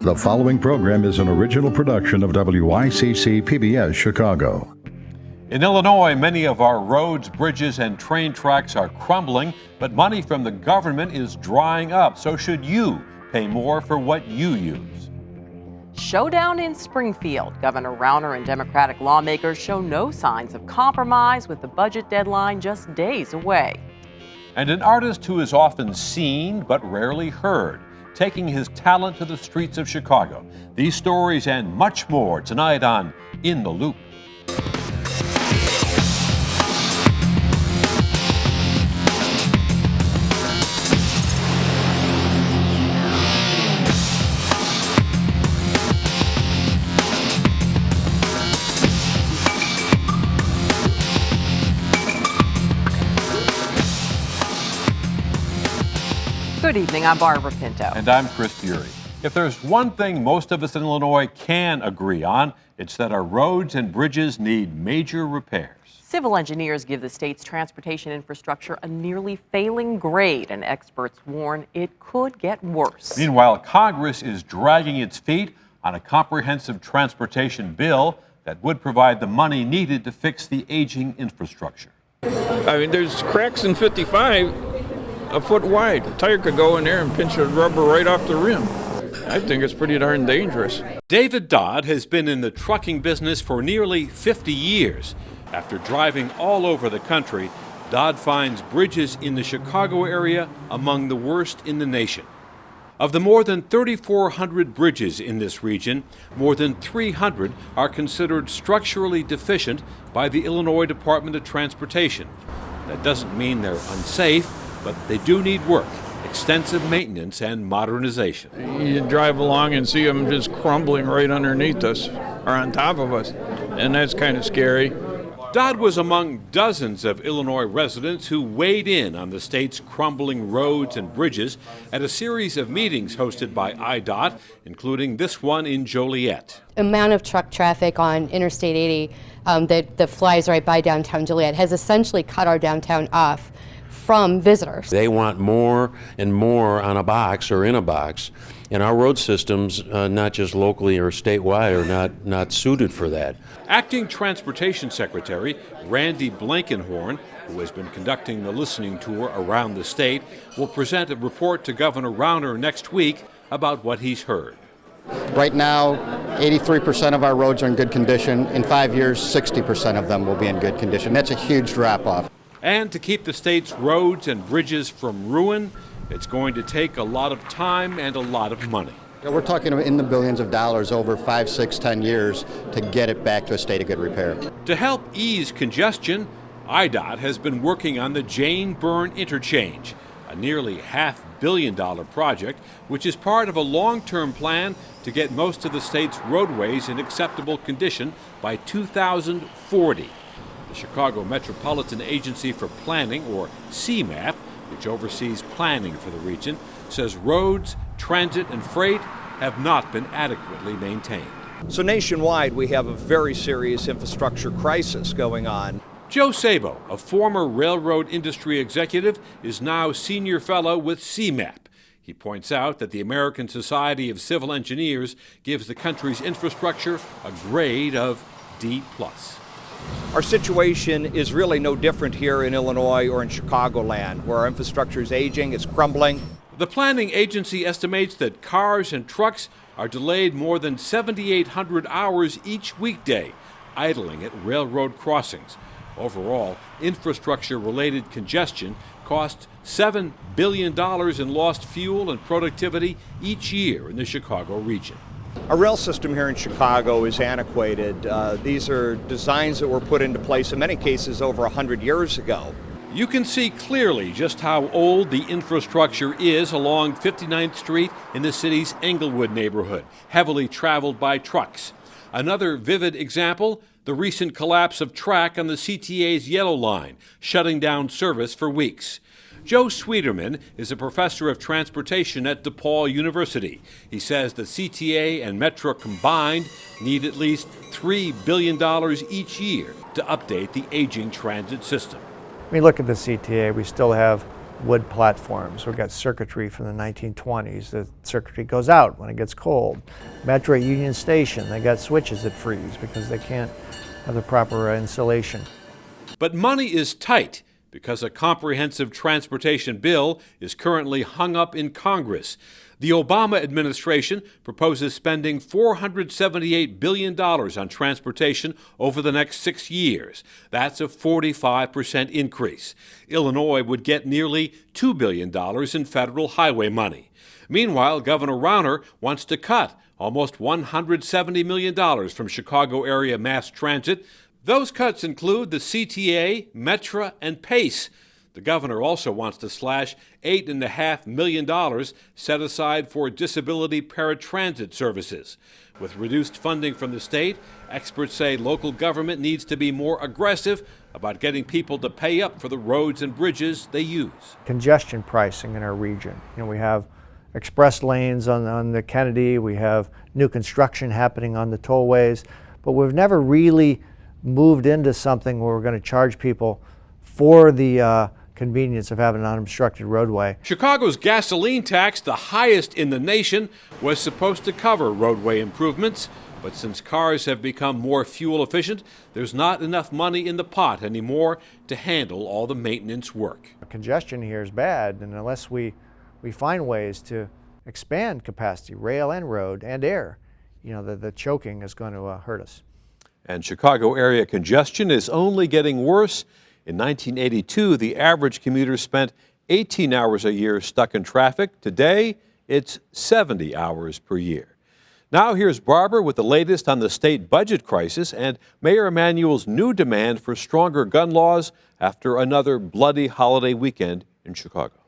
The following program is an original production of WICC PBS Chicago. In Illinois, many of our roads, bridges, and train tracks are crumbling, but money from the government is drying up. So should you pay more for what you use? Showdown in Springfield. Governor Rauner and Democratic lawmakers show no signs of compromise with the budget deadline just days away. And an artist who is often seen but rarely heard, taking his talent to the streets of Chicago. These stories and much more tonight on In the Loop. Good evening, I'm Barbara Pinto. And I'm Chris Fury. If there's one thing most of us in Illinois can agree on, it's that our roads and bridges need major repairs. Civil engineers give the state's transportation infrastructure a nearly failing grade, and experts warn it could get worse. Meanwhile, Congress is dragging its feet on a comprehensive transportation bill that would provide the money needed to fix the aging infrastructure. I mean, there's cracks in 55 a foot wide. A tire could go in there and pinch the rubber right off the rim. I think it's pretty darn dangerous. David Dodd has been in the trucking business for nearly 50 years. After driving all over the country, Dodd finds bridges in the Chicago area among the worst in the nation. Of the more than 3,400 bridges in this region, more than 300 are considered structurally deficient by the Illinois Department of Transportation. That doesn't mean they're unsafe, but they do need work, extensive maintenance, and modernization. You drive along and see them just crumbling right underneath us or on top of us, and that's kind of scary. Dodd was among dozens of Illinois residents who weighed in on the state's crumbling roads and bridges at a series of meetings hosted by IDOT, including this one in Joliet. Amount of truck traffic on Interstate 80 that flies right by downtown Joliet has essentially cut our downtown off from visitors. They want more and more on a box or in a box, and our road systems, not just locally or statewide, are not suited for that. Acting Transportation Secretary Randy Blankenhorn, who has been conducting the listening tour around the state, will present a report to Governor Rauner next week about what he's heard. Right now, 83% of our roads are in good condition. In 5 years, 60% of them will be in good condition. That's a huge drop-off. And to keep the state's roads and bridges from ruin, it's going to take a lot of time and a lot of money. We're talking in the billions of dollars over 5, 6, 10 years to get it back to a state of good repair. To help ease congestion, IDOT has been working on the Jane Byrne Interchange, a nearly $500 million project, which is part of a long-term plan to get most of the state's roadways in acceptable condition by 2040. The Chicago Metropolitan Agency for Planning, or CMAP, which oversees planning for the region, says roads, transit, and freight have not been adequately maintained. So nationwide, we have a very serious infrastructure crisis going on. Joe Sabo, a former railroad industry executive, is now senior fellow with CMAP. He points out that the American Society of Civil Engineers gives the country's infrastructure a grade of D+. Our situation is really no different here in Illinois or in Chicagoland, where our infrastructure is aging, it's crumbling. The planning agency estimates that cars and trucks are delayed more than 7,800 hours each weekday, idling at railroad crossings. Overall, infrastructure-related congestion costs $7 billion in lost fuel and productivity each year in the Chicago region. Our rail system here in Chicago is antiquated. These are designs that were put into place in many cases over 100 years ago. You can see clearly just how old the infrastructure is along 59th Street in the city's Englewood neighborhood, heavily traveled by trucks. Another vivid example, the recent collapse of track on the CTA's Yellow Line, shutting down service for weeks. Joe Sweeterman is a professor of transportation at DePaul University. He says the CTA and Metro combined need at least $3 billion each year to update the aging transit system. When you look at the CTA, we still have wood platforms. We've got circuitry from the 1920s. The circuitry goes out when it gets cold. Metro at Union Station, they got switches that freeze because they can't have the proper insulation. But money is tight because a comprehensive transportation bill is currently hung up in Congress. The Obama administration proposes spending $478 billion on transportation over the next 6 years. That's a 45% increase. Illinois would get nearly $2 billion in federal highway money. Meanwhile, Governor Rauner wants to cut almost $170 million from Chicago area mass transit. Those cuts include the CTA, Metra, and PACE. The governor also wants to slash $8.5 million set aside for disability paratransit services. With reduced funding from the state, experts say local government needs to be more aggressive about getting people to pay up for the roads and bridges they use. Congestion pricing in our region. We have express lanes on the Kennedy, we have new construction happening on the tollways, but we've never really moved into something where we're going to charge people for the convenience of having an unobstructed roadway. Chicago's gasoline tax, the highest in the nation, was supposed to cover roadway improvements, but since cars have become more fuel efficient, there's not enough money in the pot anymore to handle all the maintenance work. Congestion here is bad, and unless we find ways to expand capacity, rail and road and air, the choking is going to hurt us. And Chicago area congestion is only getting worse. In 1982, the average commuter spent 18 hours a year stuck in traffic. Today, it's 70 hours per year. Now here's Barbara with the latest on the state budget crisis and Mayor Emanuel's new demand for stronger gun laws after another bloody holiday weekend in Chicago.